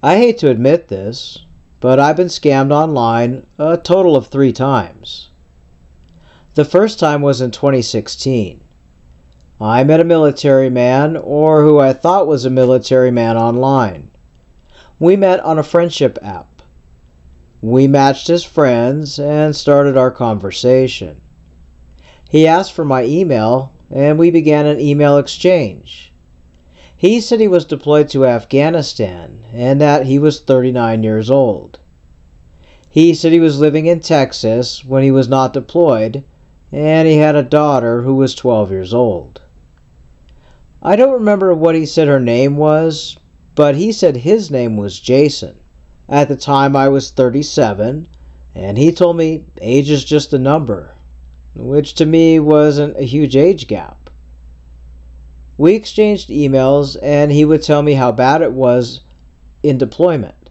I hate to admit this, but I've been scammed online a total of 3 times. The first time was in 2016. I met a military man, or who I thought was a military man, online. We met on a friendship app. We matched as friends and started our conversation. He asked for my email, and we began an email exchange. He said he was deployed to Afghanistan and that he was 39 years old. He said he was living in Texas when he was not deployed, and he had a daughter who was 12 years old. I don't remember what he said her name was, but he said his name was Jason. At the time I was 37, and he told me age is just a number, which to me wasn't a huge age gap. We exchanged emails, and he would tell me how bad it was in deployment.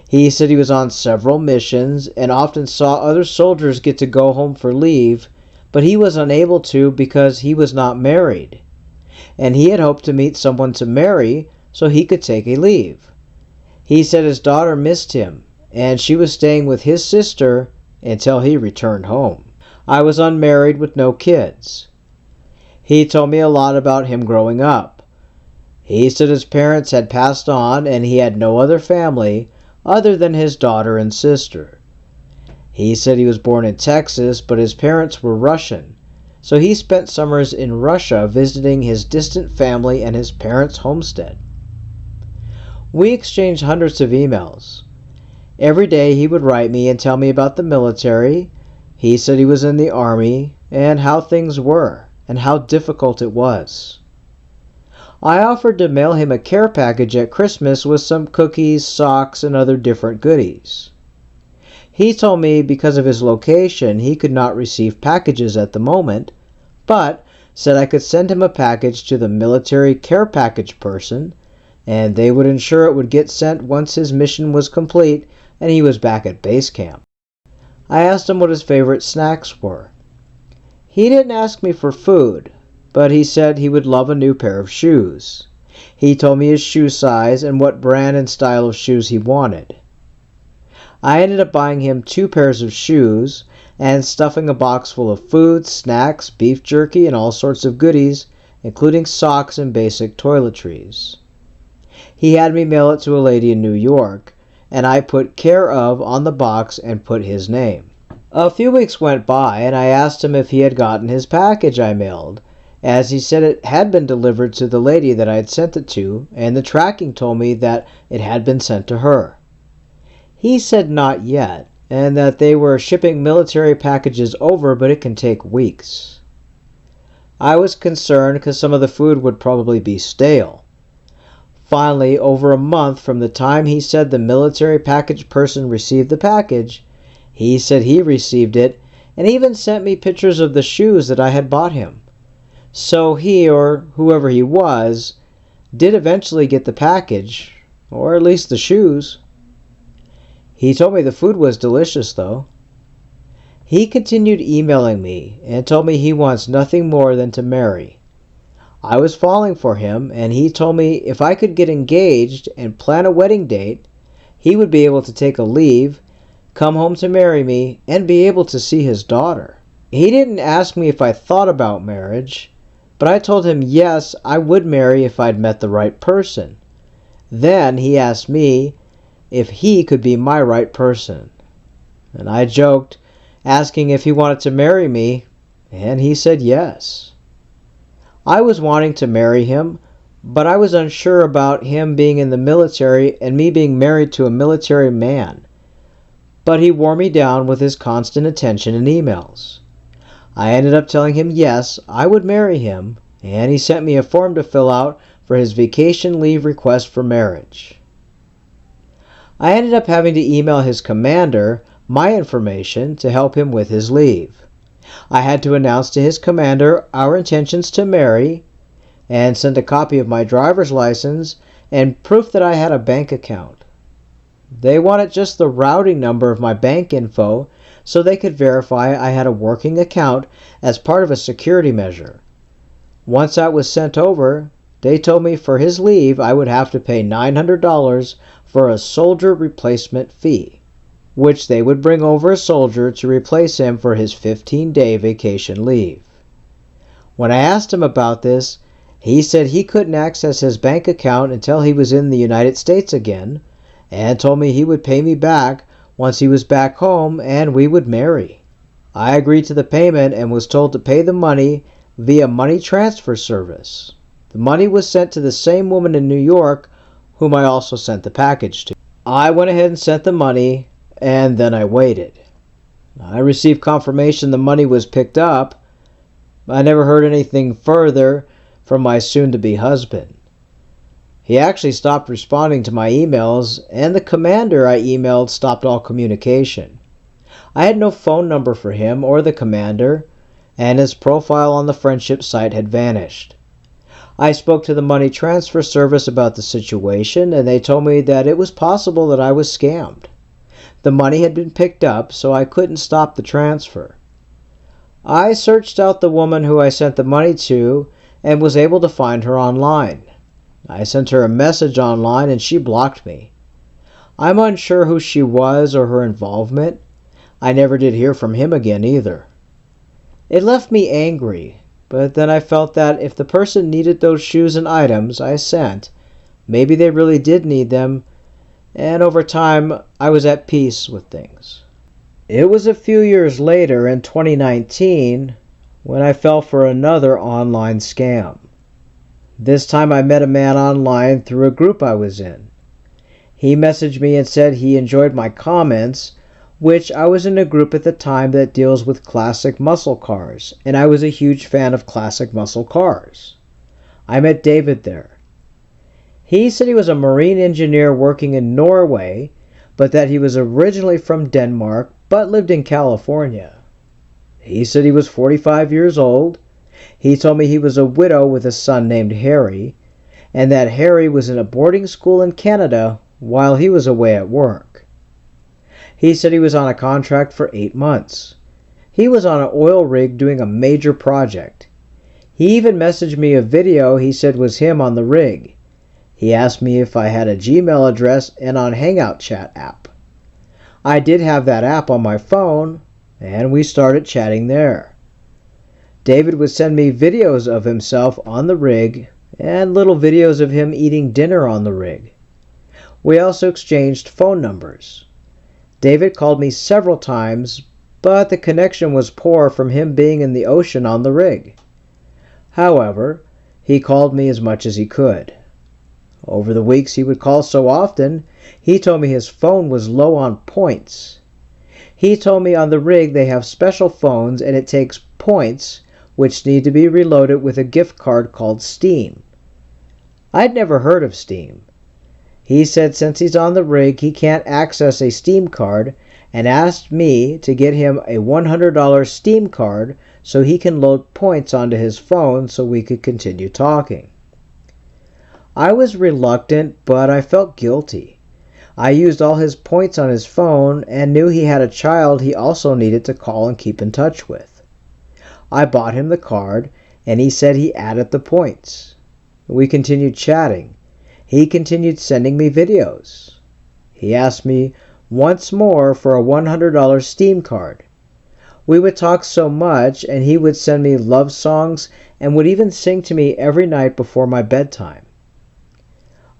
He said he was on several missions and often saw other soldiers get to go home for leave, but he was unable to because he was not married, and he had hoped to meet someone to marry so he could take a leave. He said his daughter missed him, and she was staying with his sister until he returned home. I was unmarried with no kids. He told me a lot about him growing up. He said his parents had passed on and he had no other family other than his daughter and sister. He said he was born in Texas, but his parents were Russian, so he spent summers in Russia visiting his distant family and his parents' homestead. We exchanged hundreds of emails. Every day he would write me and tell me about the military. He said he was in the Army and how things were and how difficult it was. I offered to mail him a care package at Christmas with some cookies, socks, and other different goodies. He told me because of his location he could not receive packages at the moment, but said I could send him a package to the military care package person, and they would ensure it would get sent once his mission was complete and he was back at base camp. I asked him what his favorite snacks were. He didn't ask me for food, but he said he would love a new pair of shoes. He told me his shoe size and what brand and style of shoes he wanted. I ended up buying him 2 pairs of shoes and stuffing a box full of food, snacks, beef jerky, and all sorts of goodies, including socks and basic toiletries. He had me mail it to a lady in New York, and I put care of on the box and put his name. A few weeks went by, and I asked him if he had gotten his package I mailed, as he said it had been delivered to the lady that I had sent it to, and the tracking told me that it had been sent to her. He said not yet, and that they were shipping military packages over, but it can take weeks. I was concerned because some of the food would probably be stale. Finally, over a month from the time he said the military package person received the package, he said he received it and even sent me pictures of the shoes that I had bought him. So he, or whoever he was, did eventually get the package, or at least the shoes. He told me the food was delicious, though. He continued emailing me and told me he wants nothing more than to marry. I was falling for him, and he told me if I could get engaged and plan a wedding date, he would be able to take a leave, come home to marry me, and be able to see his daughter. He didn't ask me if I thought about marriage, but I told him yes, I would marry if I'd met the right person. Then he asked me if he could be my right person, and I joked, asking if he wanted to marry me, and he said yes. I was wanting to marry him, but I was unsure about him being in the military and me being married to a military man. But he wore me down with his constant attention and emails. I ended up telling him yes, I would marry him, and he sent me a form to fill out for his vacation leave request for marriage. I ended up having to email his commander my information to help him with his leave. I had to announce to his commander our intentions to marry, and send a copy of my driver's license and proof that I had a bank account. They wanted just the routing number of my bank info so they could verify I had a working account as part of a security measure. Once that was sent over, they told me for his leave I would have to pay $900 for a soldier replacement fee, which they would bring over a soldier to replace him for his 15-day vacation leave. When I asked him about this, he said he couldn't access his bank account until he was in the United States again, and told me he would pay me back once he was back home and we would marry. I agreed to the payment and was told to pay the money via money transfer service. The money was sent to the same woman in New York whom I also sent the package to. I went ahead and sent the money, and then I waited. I received confirmation the money was picked up. I never heard anything further from my soon-to-be husband. He actually stopped responding to my emails, and the commander I emailed stopped all communication. I had no phone number for him or the commander, and his profile on the friendship site had vanished. I spoke to the money transfer service about the situation, and they told me that it was possible that I was scammed. The money had been picked up, so I couldn't stop the transfer. I searched out the woman who I sent the money to and was able to find her online. I sent her a message online and she blocked me. I'm unsure who she was or her involvement. I never did hear from him again either. It left me angry, but then I felt that if the person needed those shoes and items I sent, maybe they really did need them, and over time I was at peace with things. It was a few years later, in 2019, when I fell for another online scam. This time I met a man online through a group I was in. He messaged me and said he enjoyed my comments, which I was in a group at the time that deals with classic muscle cars, and I was a huge fan of classic muscle cars. I met David there. He said he was a marine engineer working in Norway, but that he was originally from Denmark but lived in California. He said he was 45 years old. He told me he was a widow with a son named Harry, and that Harry was in a boarding school in Canada while he was away at work. He said he was on a contract for 8 months. He was on an oil rig doing a major project. He even messaged me a video he said was him on the rig. He asked me if I had a Gmail address and on Hangout chat app. I did have that app on my phone, and we started chatting there. David would send me videos of himself on the rig and little videos of him eating dinner on the rig. We also exchanged phone numbers. David called me several times, but the connection was poor from him being in the ocean on the rig. However, he called me as much as he could. Over the weeks he would call so often, he told me his phone was low on points. He told me on the rig they have special phones and it takes points, which need to be reloaded with a gift card called Steam. I'd never heard of Steam. He said since he's on the rig he can't access a Steam card and asked me to get him a $100 Steam card so he can load points onto his phone so we could continue talking. I was reluctant, but I felt guilty. I used all his points on his phone and knew he had a child he also needed to call and keep in touch with. I bought him the card and he said he added the points. We continued chatting. He continued sending me videos. He asked me once more for a $100 Steam card. We would talk so much and he would send me love songs and would even sing to me every night before my bedtime.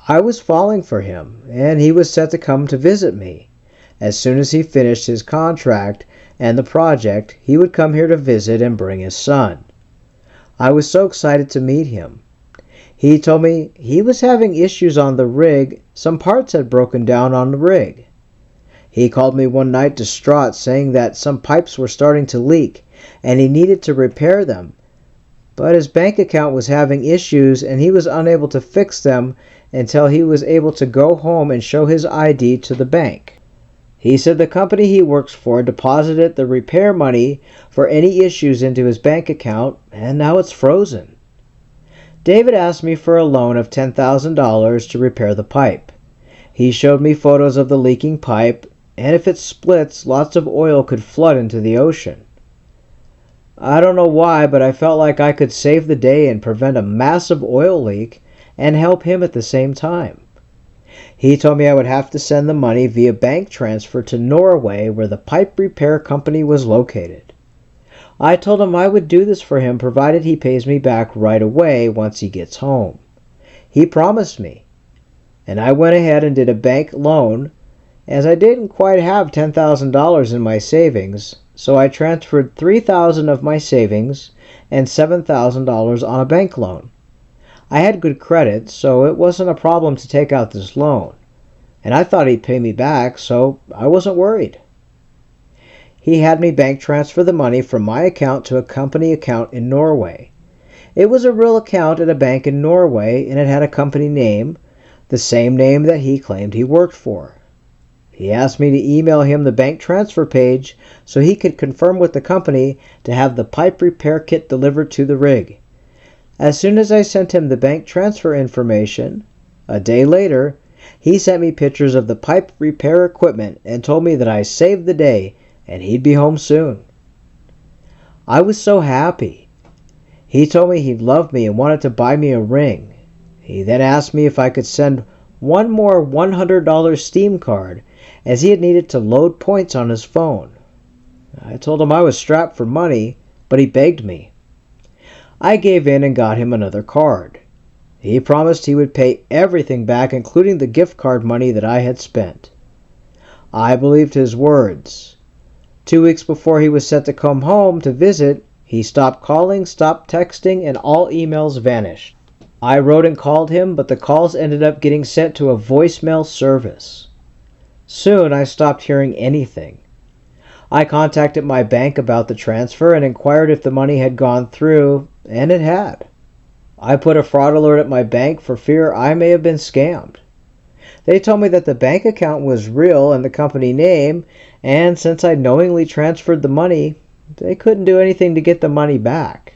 I was falling for him and he was set to come to visit me. As soon as he finished his contract and the project, he would come here to visit and bring his son. I was so excited to meet him. He told me he was having issues on the rig. Some parts had broken down on the rig. He called me one night distraught, saying that some pipes were starting to leak and he needed to repair them. But his bank account was having issues and he was unable to fix them until he was able to go home and show his ID to the bank. He said the company he works for deposited the repair money for any issues into his bank account and now it's frozen. David asked me for a loan of $10,000 to repair the pipe. He showed me photos of the leaking pipe, and if it splits, lots of oil could flood into the ocean. I don't know why, but I felt like I could save the day and prevent a massive oil leak and help him at the same time. He told me I would have to send the money via bank transfer to Norway, where the pipe repair company was located. I told him I would do this for him provided he pays me back right away once he gets home. He promised me, and I went ahead and did a bank loan, as I didn't quite have $10,000 in my savings, so I transferred $3,000 of my savings and $7,000 on a bank loan. I had good credit, so it wasn't a problem to take out this loan, and I thought he'd pay me back, so I wasn't worried. He had me bank transfer the money from my account to a company account in Norway. It was a real account at a bank in Norway, and it had a company name, the same name that he claimed he worked for. He asked me to email him the bank transfer page so he could confirm with the company to have the pipe repair kit delivered to the rig. As soon as I sent him the bank transfer information, a day later, he sent me pictures of the pipe repair equipment and told me that I saved the day and he'd be home soon. I was so happy. He told me he loved me and wanted to buy me a ring. He then asked me if I could send one more $100 Steam card, as he had needed to load points on his phone. I told him I was strapped for money, but he begged me. I gave in and got him another card. He promised he would pay everything back, including the gift card money that I had spent. I believed his words. 2 weeks before he was set to come home to visit, he stopped calling, stopped texting, and all emails vanished. I wrote and called him, but the calls ended up getting sent to a voicemail service. Soon I stopped hearing anything. I contacted my bank about the transfer and inquired if the money had gone through, and it had. I put a fraud alert at my bank for fear I may have been scammed. They told me that the bank account was real and the company name, and since I knowingly transferred the money, they couldn't do anything to get the money back.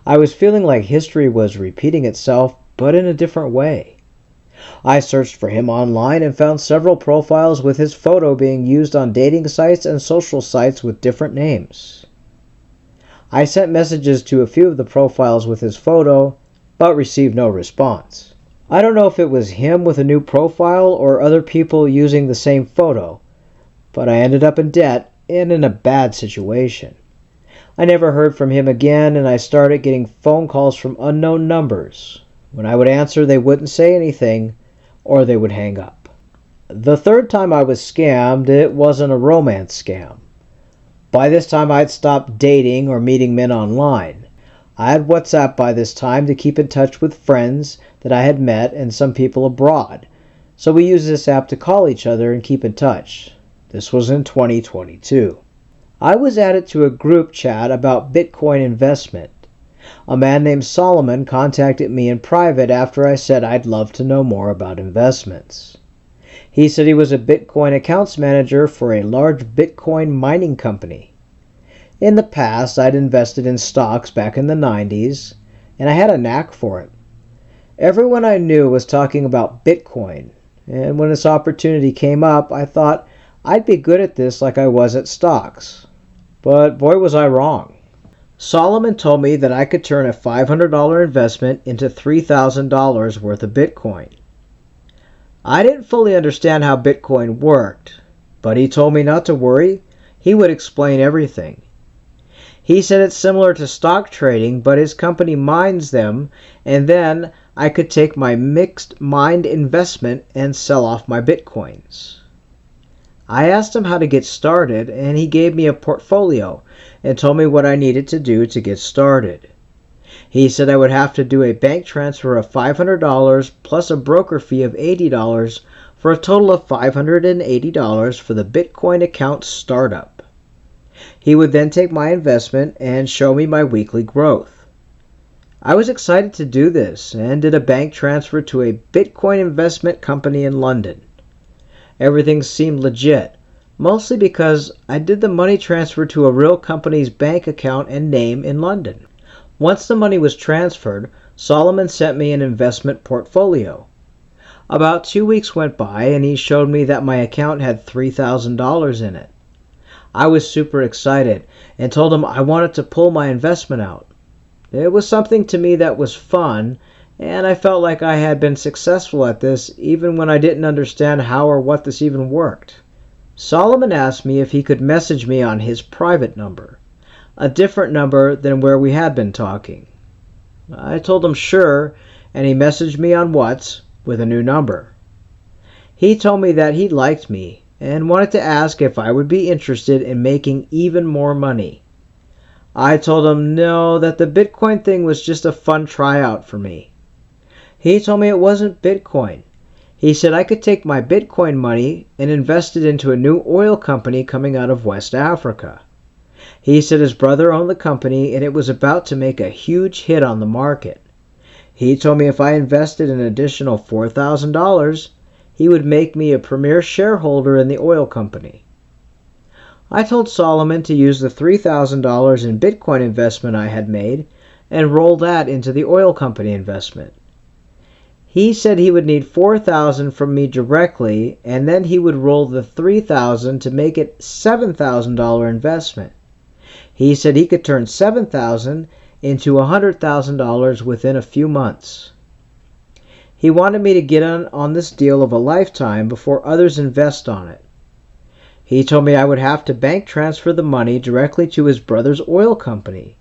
I was feeling like history was repeating itself, but in a different way. I searched for him online and found several profiles with his photo being used on dating sites and social sites with different names. I sent messages to a few of the profiles with his photo, but received no response. I don't know if it was him with a new profile or other people using the same photo, but I ended up in debt and in a bad situation. I never heard from him again, and I started getting phone calls from unknown numbers. When I would answer, they wouldn't say anything, or they would hang up. The third time I was scammed, it wasn't a romance scam. By this time, I'd stopped dating or meeting men online. I had WhatsApp by this time to keep in touch with friends that I had met and some people abroad, so we used this app to call each other and keep in touch. This was in 2022. I was added to a group chat about Bitcoin investment. A man named Solomon contacted me in private after I said I'd love to know more about investments. He said he was a Bitcoin accounts manager for a large Bitcoin mining company. In the past, I'd invested in stocks back in the 90s, and I had a knack for it. Everyone I knew was talking about Bitcoin, and when this opportunity came up, I thought I'd be good at this like I was at stocks. But boy, was I wrong. Solomon told me that I could turn a $500 investment into $3,000 worth of Bitcoin. I didn't fully understand how Bitcoin worked, but he told me not to worry. He would explain everything. He said it's similar to stock trading, but his company mines them, and then I could take my mixed mined investment and sell off my Bitcoins. I asked him how to get started, and he gave me a portfolio and told me what I needed to do to get started. He said I would have to do a bank transfer of $500 plus a broker fee of $80 for a total of $580 for the Bitcoin account startup. He would then take my investment and show me my weekly growth. I was excited to do this and did a bank transfer to a Bitcoin investment company in London. Everything seemed legit, mostly because I did the money transfer to a real company's bank account and name in London. Once the money was transferred, Solomon sent me an investment portfolio. About 2 weeks went by and he showed me that my account had $3,000 in it. I was super excited and told him I wanted to pull my investment out. It was something to me that was fun, and I felt like I had been successful at this even when I didn't understand how or what this even worked. Solomon asked me if he could message me on his private number, a different number than where we had been talking. I told him sure, and he messaged me on Whats with a new number. He told me that he liked me and wanted to ask if I would be interested in making even more money. I told him no, that the Bitcoin thing was just a fun tryout for me. He told me it wasn't Bitcoin. He said I could take my Bitcoin money and invest it into a new oil company coming out of West Africa. He said his brother owned the company and it was about to make a huge hit on the market. He told me if I invested an additional $4,000, he would make me a premier shareholder in the oil company. I told Solomon to use the $3,000 in Bitcoin investment I had made and roll that into the oil company investment. He said he would need $4,000 from me directly, and then he would roll the $3,000 to make it $7,000 investment. He said he could turn $7,000 into $100,000 within a few months. He wanted me to get on this deal of a lifetime before others invest on it. He told me I would have to bank transfer the money directly to his brother's oil company.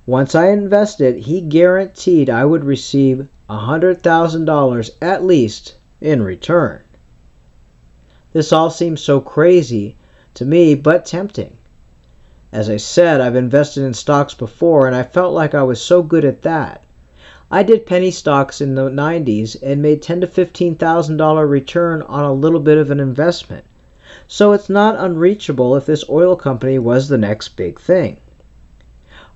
Once I invested, he guaranteed I would receive $100,000 at least in return. This all seems so crazy to me, but tempting. As I said, I've invested in stocks before, and I felt like I was so good at that. I did penny stocks in the 90s and made $10,000 to $15,000 return on a little bit of an investment. So it's not unreachable if this oil company was the next big thing.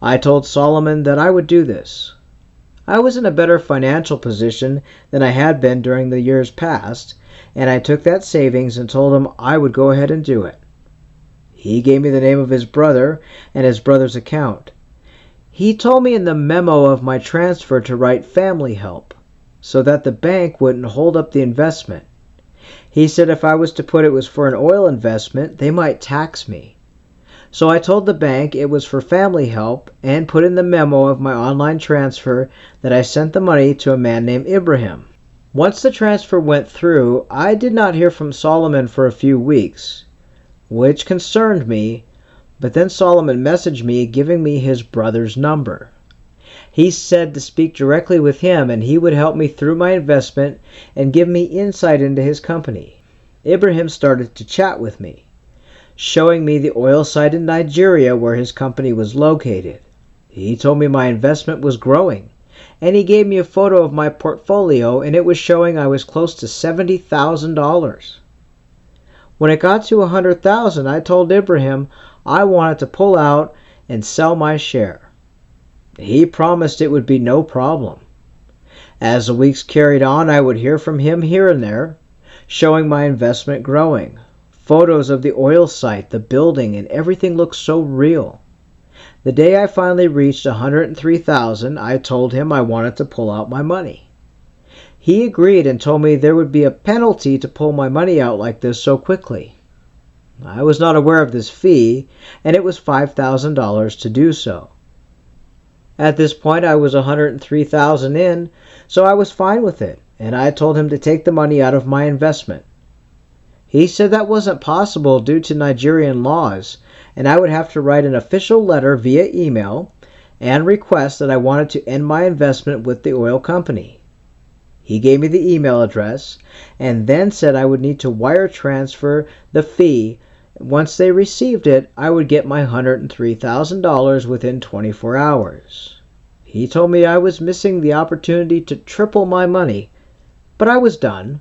I told Solomon that I would do this. I was in a better financial position than I had been during the years past, and I took that savings and told him I would go ahead and do it. He gave me the name of his brother and his brother's account. He told me in the memo of my transfer to write family help, so that the bank wouldn't hold up the investment. He said if I was to put it was for an oil investment, they might tax me. So I told the bank it was for family help and put in the memo of my online transfer that I sent the money to a man named Ibrahim. Once the transfer went through, I did not hear from Solomon for a few weeks, which concerned me, but then Solomon messaged me giving me his brother's number. He said to speak directly with him and he would help me through my investment and give me insight into his company. Ibrahim started to chat with me, showing me the oil site in Nigeria where his company was located. He told me my investment was growing, and he gave me a photo of my portfolio and it was showing I was close to $70,000. When it got to $100,000, I told Ibrahim I wanted to pull out and sell my share. He promised it would be no problem. As the weeks carried on, I would hear from him here and there, showing my investment growing. Photos of the oil site, the building, and everything looked so real. The day I finally reached $103,000, I told him I wanted to pull out my money. He agreed and told me there would be a penalty to pull my money out like this so quickly. I was not aware of this fee, and it was $5,000 to do so. At this point, I was $103,000 in, so I was fine with it, and I told him to take the money out of my investment. He said that wasn't possible due to Nigerian laws, and I would have to write an official letter via email and request that I wanted to end my investment with the oil company. He gave me the email address and then said I would need to wire transfer the fee. Once they received it, I would get my $103,000 within 24 hours. He told me I was missing the opportunity to triple my money, but I was done.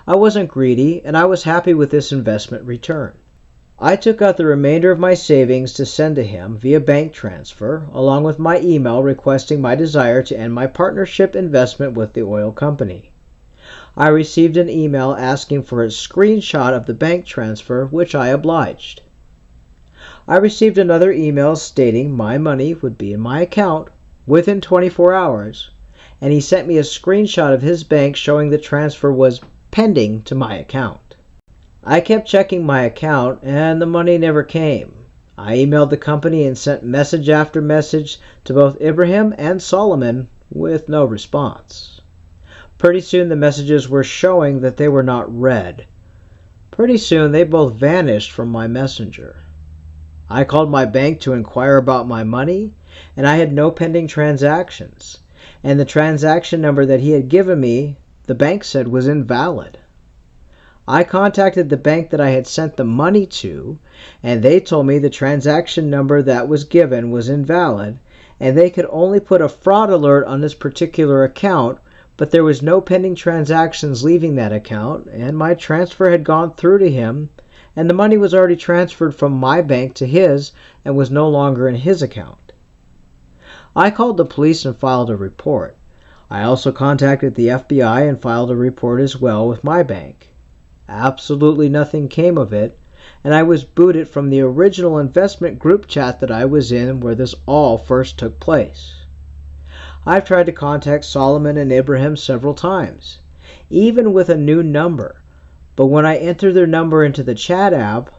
I wasn't greedy, and I was happy with this investment return. I took out the remainder of my savings to send to him via bank transfer, along with my email requesting my desire to end my partnership investment with the oil company. I received an email asking for a screenshot of the bank transfer, which I obliged. I received another email stating my money would be in my account within 24 hours, and he sent me a screenshot of his bank showing the transfer was pending to my account. I kept checking my account, and the money never came. I emailed the company and sent message after message to both Ibrahim and Solomon with no response. Pretty soon the messages were showing that they were not read. Pretty soon they both vanished from my messenger. I called my bank to inquire about my money, and I had no pending transactions. And the transaction number that he had given me, the bank said was invalid. I contacted the bank that I had sent the money to, and they told me the transaction number that was given was invalid, and they could only put a fraud alert on this particular account, but there was no pending transactions leaving that account, and my transfer had gone through to him, and the money was already transferred from my bank to his and was no longer in his account. I called the police and filed a report. I also contacted the FBI and filed a report as well with my bank. Absolutely nothing came of it, and I was booted from the original investment group chat that I was in where this all first took place. I've tried to contact Solomon and Ibrahim several times, even with a new number, but when I enter their number into the chat app,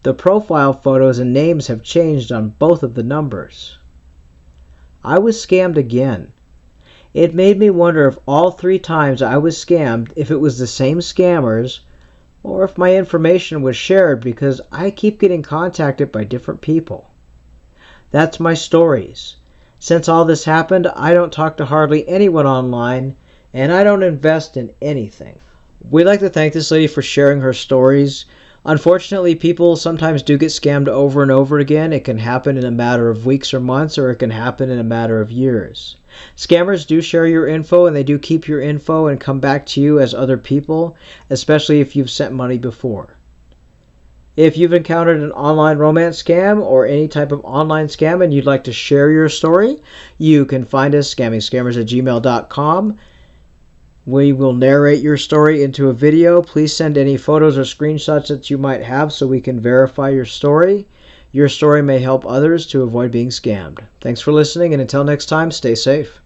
the profile photos and names have changed on both of the numbers. I was scammed again. It made me wonder if all 3 times I was scammed, if it was the same scammers, or if my information was shared, because I keep getting contacted by different people. That's my stories. Since all this happened, I don't talk to hardly anyone online, and I don't invest in anything. We'd like to thank this lady for sharing her stories. Unfortunately, people sometimes do get scammed over and over again. It can happen in a matter of weeks or months, or it can happen in a matter of years. Scammers do share your info, and they do keep your info and come back to you as other people, especially if you've sent money before. If you've encountered an online romance scam or any type of online scam and you'd like to share your story, you can find us scammingscammers@gmail.com. We will narrate your story into a video. Please send any photos or screenshots that you might have so we can verify your story. Your story may help others to avoid being scammed. Thanks for listening, and until next time, stay safe.